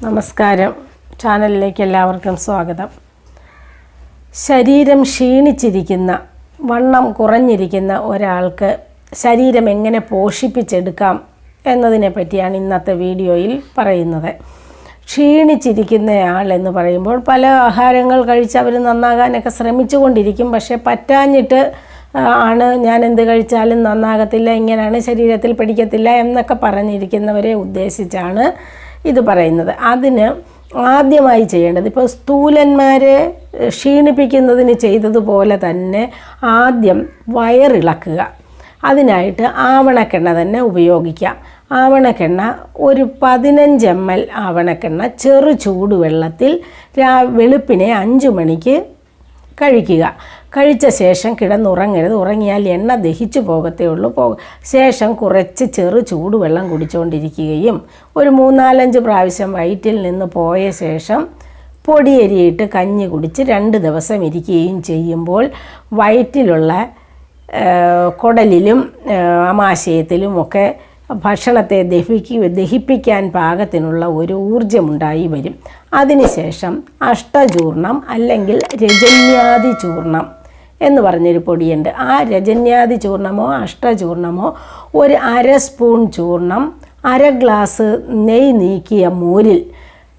നമസ്കാരം. ചാനലിലേക്ക് എല്ലാവർക്കും സ്വാഗതം. ശരീരം ക്ഷീണിച്ചിരിക്കുന്ന, വണ്ണം കുറഞ്ഞിരിക്കുന്ന ഒരാൾക്ക് ശരീരം എങ്ങനെ പോഷിപ്പിച്ചെടുക്കാം എന്നതിനെ പറ്റിയാണ് ഇന്നത്തെ വീഡിയോയിൽ പറയുന്നത്. ക്ഷീണിച്ചിരിക്കുന്നയാൾ എന്ന് പറയുമ്പോൾ പല ആഹാരങ്ങൾ കഴിച്ച് അവർ നന്നാകാനൊക്കെ ശ്രമിച്ചുകൊണ്ടിരിക്കും. പക്ഷേ പറ്റാഞ്ഞിട്ട് ആണ് ഞാൻ എന്ത് കഴിച്ചാലും നന്നാകത്തില്ല, ഇങ്ങനെയാണ് ശരീരത്തിൽ പിടിക്കത്തില്ല എന്നൊക്കെ പറഞ്ഞിരിക്കുന്നവരെ ഉദ്ദേശിച്ചാണ് ഇത് പറയുന്നത്. അതിന് ആദ്യമായി ചെയ്യേണ്ടത്, ഇപ്പോൾ സ്ഥൂലന്മാരെ ക്ഷീണിപ്പിക്കുന്നതിന് ചെയ്തതുപോലെ തന്നെ ആദ്യം വയറിളക്കുക. അതിനായിട്ട് ആവണക്കെണ്ണ തന്നെ ഉപയോഗിക്കാം. ആവണക്കെണ്ണ ഒരു 15 ml ആവണക്കെണ്ണ ചെറു ചൂടുവെള്ളത്തിൽ വെളുപ്പിനെ 5 മണിക്ക് കഴിക്കുക. കഴിച്ച ശേഷം കിടന്നുറങ്ങരുത്. ഉറങ്ങിയാൽ എണ്ണ ദഹിച്ചു പോകത്തേ ഉള്ളൂ. ശേഷം കുറച്ച് ചെറു ചൂടുവെള്ളം കുടിച്ചുകൊണ്ടിരിക്കുകയും ഒരു 3-4 പ്രാവശ്യം വയറ്റിൽ നിന്ന് പോയ ശേഷം പൊടിയരിയിട്ട് കഞ്ഞി കുടിച്ച് 2 ദിവസം ഇരിക്കുകയും ചെയ്യുമ്പോൾ വയറ്റിലുള്ള കുടലിലും ആമാശയത്തിലുമൊക്കെ ഭക്ഷണത്തെ ദഹിപ്പിക്കാൻ പാകത്തിനുള്ള ഒരു ഊർജ്ജമുണ്ടായി വരും. അതിനുശേഷം അഷ്ടചൂർണം അല്ലെങ്കിൽ രജന്യാദി ചൂർണം എന്ന് പറഞ്ഞൊരു പൊടിയുണ്ട്. ആ രജന്യാദി ചൂർണമോ അഷ്ടചൂർണമോ ഒരു 1/2 സ്പൂൺ ചൂർണം 1/2 ഗ്ലാസ് നെയ്യ് നീക്കിയ മോരിൽ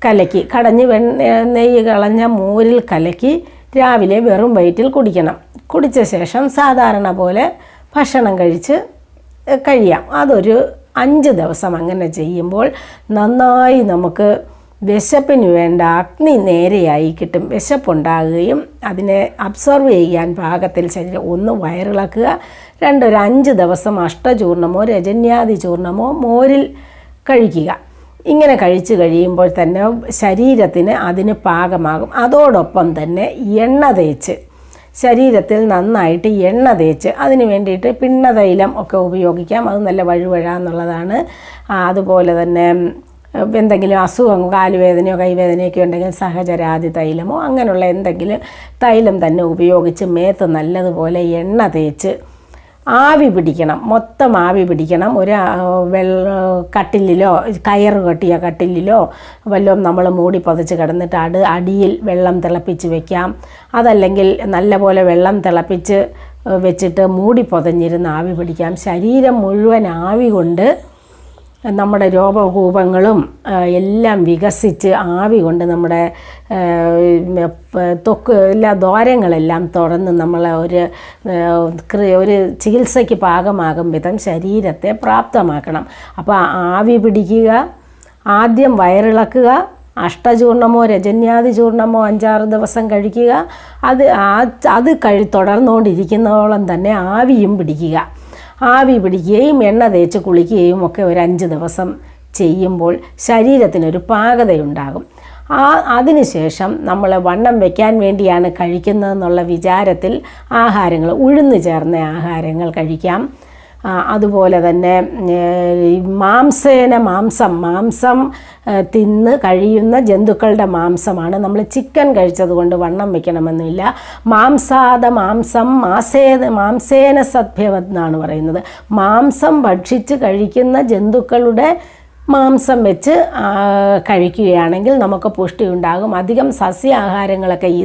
കലക്കി, നെയ്യ് കളഞ്ഞ മോരിൽ കലക്കി രാവിലെ വെറും വയറ്റിൽ കുടിക്കണം. കുടിച്ച ശേഷം സാധാരണ പോലെ ഭക്ഷണം കഴിയാം. അതൊരു 5 ദിവസം അങ്ങനെ ചെയ്യുമ്പോൾ നന്നായി നമുക്ക് വിശപ്പിന് വേണ്ട അഗ്നി നേരെയായി കിട്ടും. വിശപ്പുണ്ടാകുകയും അതിനെ അബ്സോർവ് ചെയ്യാൻ പാകത്തിൽ ശരീരം ഒന്ന് വയറിളക്കുക. 2 ഒരു 5 ദിവസം അഷ്ടചൂർണമോ രജന്യാദി ചൂർണമോ മോരിൽ കഴിക്കുക. ഇങ്ങനെ കഴിച്ചു കഴിയുമ്പോൾ തന്നെ ശരീരത്തിന് അതിന് പാകമാകും. അതോടൊപ്പം തന്നെ എണ്ണ തേച്ച് ശരീരത്തിൽ നന്നായിട്ട് എണ്ണ തേച്ച്, അതിന് വേണ്ടിയിട്ട് പിണ്ണതൈലം ഒക്കെ ഉപയോഗിക്കാം. അത് നല്ല വഴുവഴാന്നുള്ളതാണ്. അതുപോലെ തന്നെ എന്തെങ്കിലും അസുഖം, കാലുവേദനയോ കൈവേദനയൊക്കെ ഉണ്ടെങ്കിൽ സഹചരാതി തൈലമോ അങ്ങനെയുള്ള എന്തെങ്കിലും തൈലം തന്നെ ഉപയോഗിച്ച് മേത്ത് നല്ലതുപോലെ എണ്ണ തേച്ച് ആവി പിടിക്കണം. മൊത്തം ആവി പിടിക്കണം. ഒരു കട്ടിലിലോ കയറ് കെട്ടിയ കട്ടിലിലോ വല്ലതും നമ്മൾ മൂടി പൊതച്ച് കിടന്നിട്ട് അടിയിൽ വെള്ളം തിളപ്പിച്ച് വെക്കാം. അതല്ലെങ്കിൽ നല്ലപോലെ വെള്ളം തിളപ്പിച്ച് വെച്ചിട്ട് മൂടി പൊതഞ്ഞിരുന്ന് ആവി പിടിക്കാം. ശരീരം മുഴുവൻ ആവി കൊണ്ട് നമ്മുടെ രോമകൂപങ്ങളും എല്ലാം വികസിച്ച് ആവി കൊണ്ട് നമ്മുടെ എല്ലാ ദ്വാരങ്ങളെല്ലാം തുറന്ന് നമ്മളെ ഒരു ചികിത്സയ്ക്ക് പാകമാകും വിധം ശരീരത്തെ പ്രാപ്തമാക്കണം. അപ്പോൾ ആവി പിടിക്കുക, ആദ്യം വയറിളക്കുക, അഷ്ടചൂർണമോ രജന്യാദി ചൂർണമോ 5-6 ദിവസം കഴിക്കുക. അത് തുടർന്നുകൊണ്ടിരിക്കുന്നതോളം തന്നെ ആവിയും പിടിക്കുക. ആവി പിടിക്കുകയും എണ്ണ തേച്ച് കുളിക്കുകയും ഒക്കെ ഒരു 5 ദിവസം ചെയ്യുമ്പോൾ ശരീരത്തിനൊരു പാകതയുണ്ടാകും. അതിനുശേഷം നമ്മൾ വണ്ണം വയ്ക്കാൻ വേണ്ടിയാണ് കഴിക്കുന്നതെന്നുള്ള വിചാരത്തിൽ ആഹാരങ്ങൾ, ഉഴുന്ന് ചേർന്ന ആഹാരങ്ങൾ കഴിക്കാം. അതുപോലെ തന്നെ മാംസം തിന്ന് കഴിയുന്ന ജന്തുക്കളുടെ മാംസമാണ്. നമ്മൾ ചിക്കൻ കഴിച്ചതുകൊണ്ട് വണ്ണം വയ്ക്കണമെന്നില്ല. മാംസേന സദ്ഭ്യവെന്നാണ് പറയുന്നത്. മാംസം ഭക്ഷിച്ച് കഴിക്കുന്ന ജന്തുക്കളുടെ മാംസം വെച്ച് കഴിക്കുകയാണെങ്കിൽ നമുക്ക് പുഷ്ടി ഉണ്ടാകും. അധികം സസ്യാഹാരങ്ങളൊക്കെ, ഈ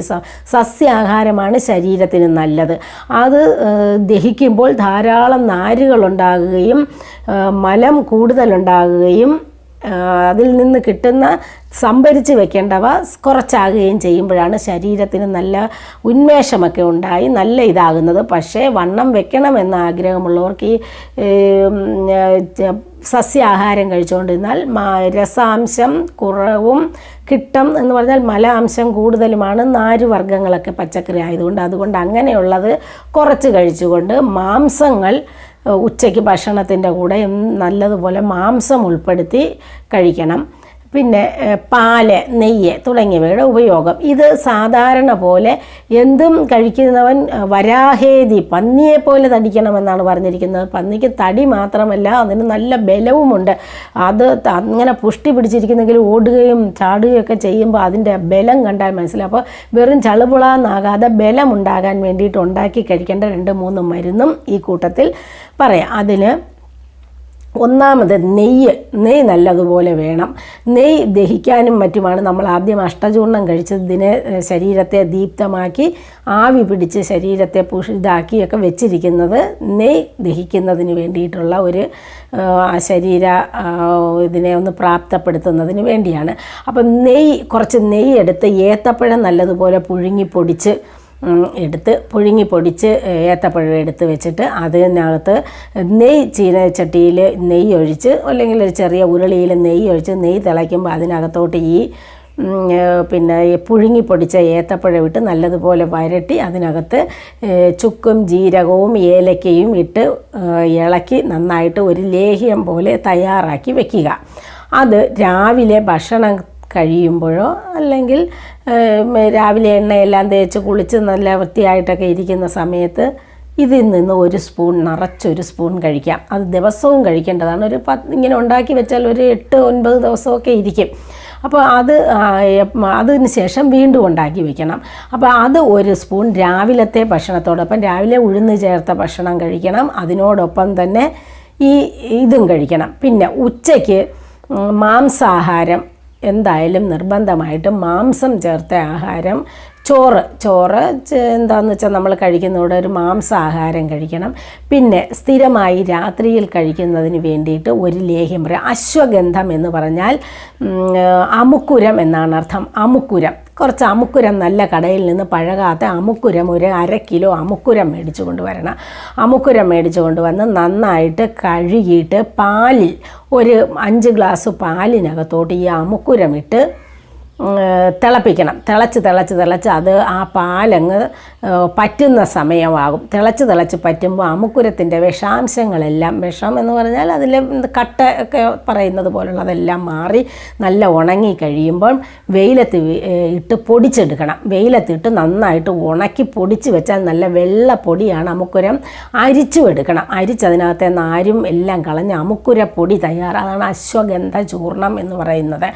സസ്യാഹാരമാണ് ശരീരത്തിന് നല്ലത്. അത് ദഹിക്കുമ്പോൾ ധാരാളം നാരുകളുണ്ടാകുകയും മലം കൂടുതലുണ്ടാകുകയും അതിൽ നിന്ന് കിട്ടുന്ന സംഭരിച്ച് വെക്കേണ്ടവ കുറച്ചാകുകയും ചെയ്യുമ്പോഴാണ് ശരീരത്തിന് നല്ല ഉന്മേഷമൊക്കെ ഉണ്ടായി നല്ല ഇതാകുന്നത്. പക്ഷേ വണ്ണം വെക്കണമെന്ന ആഗ്രഹമുള്ളവർക്ക് ഈ സസ്യാഹാരം കഴിച്ചുകൊണ്ടിരുന്നാൽ രസാംശം കുറവും കിട്ടും എന്ന് പറഞ്ഞാൽ മലാംശം കൂടുതലുമാണ് നാരുവർഗ്ഗങ്ങളൊക്കെ പച്ചക്കറി ആയതുകൊണ്ട്. അതുകൊണ്ട് അങ്ങനെയുള്ളത് കുറച്ച് കഴിച്ചുകൊണ്ട് മാംസങ്ങൾ ഉച്ചയ്ക്ക് ഭക്ഷണത്തിൻ്റെ കൂടെ നല്ലതുപോലെ മാംസം ഉൾപ്പെടുത്തി കഴിക്കണം. പിന്നെ പാല്, നെയ്യ് തുടങ്ങിയവയുടെ ഉപയോഗം. ഇത് സാധാരണ പോലെ എന്തും കഴിക്കുന്നവൻ വരാഹേതി, പന്നിയെപ്പോലെ തടിക്കണമെന്നാണ് പറഞ്ഞിരിക്കുന്നത്. പന്നിക്ക് തടി മാത്രമല്ല, അതിന് നല്ല ബലവുമുണ്ട്. അത് അങ്ങനെ പുഷ്ടി പിടിച്ചിരിക്കുന്നെങ്കിൽ ഓടുകയും ചാടുകയും ഒക്കെ ചെയ്യുമ്പോൾ അതിൻ്റെ ബലം കണ്ടാൽ മനസ്സിലാവും. അപ്പോൾ വെറും ചളുപുളാന്നാകാതെ ബലമുണ്ടാകാൻ വേണ്ടിയിട്ട് ഉണ്ടാക്കി കഴിക്കേണ്ട 2-3 മരുന്നും ഈ കൂട്ടത്തിൽ പറയാം. അതിന് ഒന്നാമത് നെയ്യ് നല്ലതുപോലെ വേണം. നെയ്യ് ദഹിക്കാനും മറ്റുമാണ് നമ്മൾ ആദ്യം അഷ്ടചൂർണം കഴിച്ചതിനെ ശരീരത്തെ ദീപ്തമാക്കി ആവി പിടിച്ച് ശരീരത്തെ ഇതാക്കിയൊക്കെ വെച്ചിരിക്കുന്നത് നെയ്യ് ദഹിക്കുന്നതിന് വേണ്ടിയിട്ടുള്ള ഒരു ശരീര ഇതിനെ ഒന്ന് പ്രാപ്തപ്പെടുത്തുന്നതിന് വേണ്ടിയാണ്. അപ്പം കുറച്ച് നെയ്യ് എടുത്ത് ഏത്തപ്പഴം നല്ലതുപോലെ പുഴുങ്ങി പൊടിച്ച് ഏത്തപ്പഴം എടുത്ത് വെച്ചിട്ട് അതിനകത്ത് ചീനച്ചട്ടിയിൽ നെയ്യ് ഒഴിച്ച് അല്ലെങ്കിൽ ഒരു ചെറിയ ഉരുളിയിൽ നെയ്യ് ഒഴിച്ച് നെയ്യ് തിളയ്ക്കുമ്പോൾ അതിനകത്തോട്ട് ഈ പുഴുങ്ങി പൊടിച്ച ഏത്തപ്പഴം ഇട്ട് നല്ലതുപോലെ വരട്ടി അതിനകത്ത് ചുക്കും ജീരകവും ഏലക്കയും ഇട്ട് ഇളക്കി നന്നായിട്ട് ഒരു ലേഹ്യം പോലെ തയ്യാറാക്കി വെക്കുക. അത് രാവിലെ ഭക്ഷണം കഴിയുമ്പോഴോ അല്ലെങ്കിൽ രാവിലെ എണ്ണയെല്ലാം തേച്ച് കുളിച്ച് നല്ല വൃത്തിയായിട്ടൊക്കെ ഇരിക്കുന്ന സമയത്ത് ഇതിൽ നിന്ന് നിറച്ചൊരു സ്പൂൺ കഴിക്കാം. അത് ദിവസവും കഴിക്കേണ്ടതാണ്. ഇങ്ങനെ ഉണ്ടാക്കി വെച്ചാൽ ഒരു 8-9 ദിവസമൊക്കെ ഇരിക്കും. അപ്പോൾ അതിന് ശേഷം വീണ്ടും ഉണ്ടാക്കി വെക്കണം. അപ്പോൾ അത് ഒരു സ്പൂൺ രാവിലത്തെ ഭക്ഷണത്തോടൊപ്പം, രാവിലെ ഉഴുന്ന് ചേർത്ത ഭക്ഷണം കഴിക്കണം. അതിനോടൊപ്പം തന്നെ ഇതും കഴിക്കണം. പിന്നെ ഉച്ചയ്ക്ക് മാംസാഹാരം എന്തായാലും നിർബന്ധമായിട്ടും മാംസം ചേർത്ത ആഹാരം, ചോറ് എന്താണെന്ന് വെച്ചാൽ നമ്മൾ കഴിക്കുന്നതോടെ ഒരു മാംസാഹാരം കഴിക്കണം. പിന്നെ സ്ഥിരമായി രാത്രിയിൽ കഴിക്കുന്നതിന് വേണ്ടിയിട്ട് ഒരു ലേഹ്യം പറയാം. അശ്വഗന്ധം എന്ന് പറഞ്ഞാൽ അമുക്കുരം എന്നാണ് അർത്ഥം. കുറച്ച് അമുക്കുരം നല്ല കടയിൽ നിന്ന് പഴകാത്ത അമുക്കുരം ഒരു 1/2 കിലോ അമുക്കുരം മേടിച്ചു കൊണ്ടുവരണം. അമുക്കുരം മേടിച്ചു കൊണ്ടുവന്ന് നന്നായിട്ട് കഴുകിയിട്ട് പാലിൽ ഒരു 5 ഗ്ലാസ് പാലിനകത്തോട്ട് ഈ അമുക്കുരം ഇട്ട് തിളപ്പിക്കണം. തിളച്ച് അത് ആ പാലങ്ങ് പറ്റുന്ന സമയമാകും. തിളച്ച് പറ്റുമ്പോൾ അമുക്കുരത്തിൻ്റെ വിഷാംശങ്ങളെല്ലാം, വിഷം എന്ന് പറഞ്ഞാൽ അതിലെ കട്ട ഒക്കെ പറയുന്നത് പോലുള്ളതെല്ലാം മാറി നല്ല ഉണങ്ങി കഴിയുമ്പോൾ വെയിലത്ത് ഇട്ട് പൊടിച്ചെടുക്കണം. വെയിലത്തിട്ട് നന്നായിട്ട് ഉണക്കി പൊടിച്ച് വെച്ചാൽ നല്ല വെള്ള പൊടിയാണ് അമുക്കുരം. അരിച്ചും അതിനകത്തെ നാരും എല്ലാം കളഞ്ഞ് അമുക്കുരപ്പൊടി അതാണ് അശ്വഗന്ധ ചൂർണം എന്ന് പറയുന്നത്.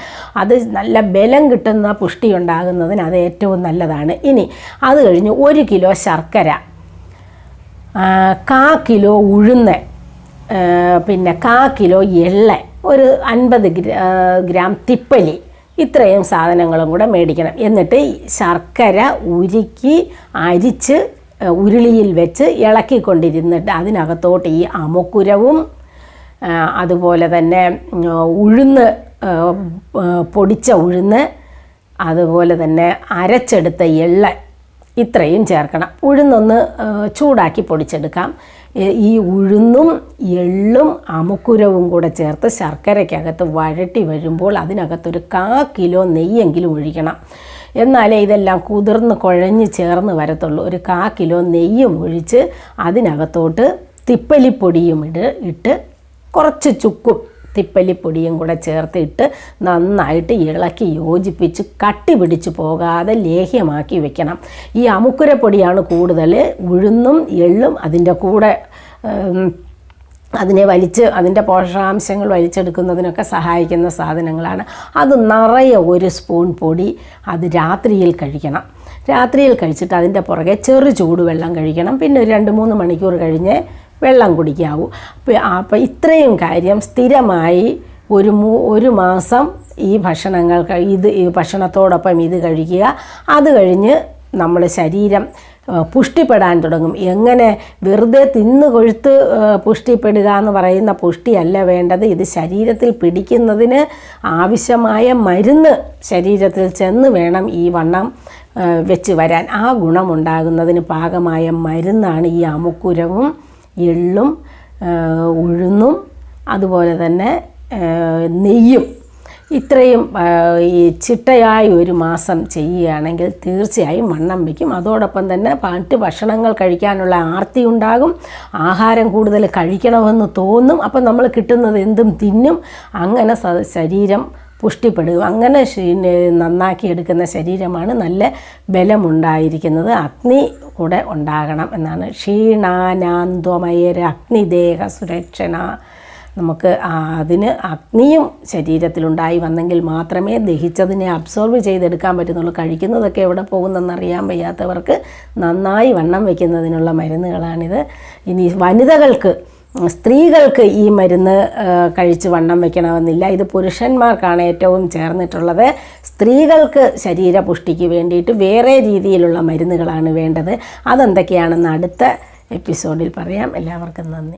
അത് നല്ല ബലം കിട്ടുന്ന പുഷ്ടി ഉണ്ടാകുന്നതിന് അത് ഏറ്റവും നല്ലതാണ്. ഇനി അത് കഴിഞ്ഞ് 1 കിലോ ശർക്കര, 1/4 കിലോ ഉഴുന്ന്, പിന്നെ 1/4 കിലോ എള്ള്, ഒരു 50 ഗ്രാം തിപ്പലി, ഇത്രയും സാധനങ്ങളും കൂടെ മേടിക്കണം. എന്നിട്ട് ശർക്കര ഉരുക്കി അരിച്ച് ഉരുളിയിൽ വെച്ച് ഇളക്കിക്കൊണ്ടിരുന്നിട്ട് അതിനകത്തോട്ട് ഈ അമുക്കുരവും അതുപോലെ തന്നെ പൊടിച്ച ഉഴുന്ന്, അതുപോലെ തന്നെ അരച്ചെടുത്ത എള്ള് ഇത്രയും ചേർക്കണം. ഉഴുന്നൊന്ന് ചൂടാക്കി പൊടിച്ചെടുക്കാം. ഈ ഉഴുന്നും എള്ളും അമുക്കുരവും കൂടെ ചേർത്ത് ശർക്കരയ്ക്കകത്ത് വഴട്ടി വരുമ്പോൾ അതിനകത്തൊരു 1/4 കിലോ നെയ്യെങ്കിലും ഒഴിക്കണം. എന്നാലേ ഇതെല്ലാം കുഴഞ്ഞ് ചേർന്ന് വരത്തുള്ളൂ. ഒരു 1/4 കിലോ നെയ്യും ഒഴിച്ച് അതിനകത്തോട്ട് തിപ്പലിപ്പൊടിയും ഇട്ട് കുറച്ച് ചുക്കും തിപ്പലിപ്പൊടിയും കൂടെ ചേർത്തിട്ട് നന്നായിട്ട് ഇളക്കി യോജിപ്പിച്ച് കട്ടി പിടിച്ച് പോകാതെ ലേഹ്യമാക്കി വെക്കണം. ഈ അമുക്കുരപ്പൊടിയാണ് കൂടുതൽ. ഉഴുന്നും എള്ളും അതിൻ്റെ കൂടെ അതിൻ്റെ പോഷകാംശങ്ങൾ വലിച്ചെടുക്കുന്നതിനൊക്കെ സഹായിക്കുന്ന സാധനങ്ങളാണ്. അത് നിറയെ 1 സ്പൂൺ പൊടി അത് രാത്രിയിൽ കഴിക്കണം. രാത്രിയിൽ കഴിച്ചിട്ട് അതിൻ്റെ പുറകെ ചൂടുവെള്ളം കഴിക്കണം. പിന്നെ ഒരു 2-3 മണിക്കൂർ കഴിഞ്ഞ് വെള്ളം കുടിക്കാവൂ. അപ്പോൾ ഇത്രയും കാര്യം സ്ഥിരമായി ഒരു മാസം ഈ ഭക്ഷണത്തോടൊപ്പം ഇത് കഴിക്കുക. അത് കഴിഞ്ഞ് നമ്മൾ ശരീരം പുഷ്ടിപ്പെടാൻ തുടങ്ങും. എങ്ങനെ വെറുതെ തിന്ന് കൊഴുത്ത് പുഷ്ടിപ്പെടുക എന്ന് പറയുന്ന പുഷ്ടിയല്ല വേണ്ടത്. ഇത് ശരീരത്തിൽ പിടിക്കുന്നതിന് ആവശ്യമായ മരുന്ന് ശരീരത്തിൽ ചെന്ന് വേണം ഈ വണ്ണം വെച്ച് വരാൻ. ആ ഗുണമുണ്ടാകുന്നതിന് പാകമായ മരുന്നാണ് ഈ അമുക്കുരവും എള്ളും ഉഴുന്നും അതുപോലെ തന്നെ നെയ്യും. ഇത്രയും ഈ ചിട്ടയായി ഒരു മാസം ചെയ്യുകയാണെങ്കിൽ തീർച്ചയായും വണ്ണം വയ്ക്കും. അതോടൊപ്പം തന്നെ മറ്റ് ഭക്ഷണങ്ങൾ കഴിക്കാനുള്ള ആർത്തി ഉണ്ടാകും. ആഹാരം കൂടുതൽ കഴിക്കണമെന്ന് തോന്നും. അപ്പം നമ്മൾ കിട്ടുന്നത് എന്തും തിന്നും. അങ്ങനെ ശരീരം പുഷ്ടിപ്പെടും. അങ്ങനെ നന്നാക്കിയെടുക്കുന്ന ശരീരമാണ് നല്ല ബലമുണ്ടായിരിക്കുന്നത്. അഗ്നി കൂടെ ഉണ്ടാകണം എന്നാണ്. ക്ഷീണാനാന്ത്വമയര അഗ്നിദേഹ സുരക്ഷണ. നമുക്ക് അതിന് അഗ്നിയും ശരീരത്തിലുണ്ടായി വന്നെങ്കിൽ മാത്രമേ ദഹിച്ചതിനെ അബ്സോർബ് ചെയ്തെടുക്കാൻ പറ്റുന്നുള്ളൂ. കഴിക്കുന്നതൊക്കെ എവിടെ പോകുന്നെന്നറിയാൻ വയ്യാത്തവർക്ക് നന്നായി വണ്ണം വയ്ക്കുന്നതിനുള്ള മരുന്നുകളാണിത്. ഇനി വനിതകൾക്ക് സ്ത്രീകൾക്ക് ഈ മരുന്ന് കഴിച്ച് വണ്ണം വയ്ക്കണമെന്നില്ല. ഇത് പുരുഷന്മാർക്കാണ് ഏറ്റവും ചേർന്നിട്ടുള്ളത്. സ്ത്രീകൾക്ക് ശരീരപുഷ്ടിക്ക് വേണ്ടിയിട്ട് വേറെ രീതിയിലുള്ള മരുന്നുകളാണ് വേണ്ടത്. അതെന്തൊക്കെയാണെന്ന് അടുത്ത എപ്പിസോഡിൽ പറയാം. എല്ലാവർക്കും നന്ദി.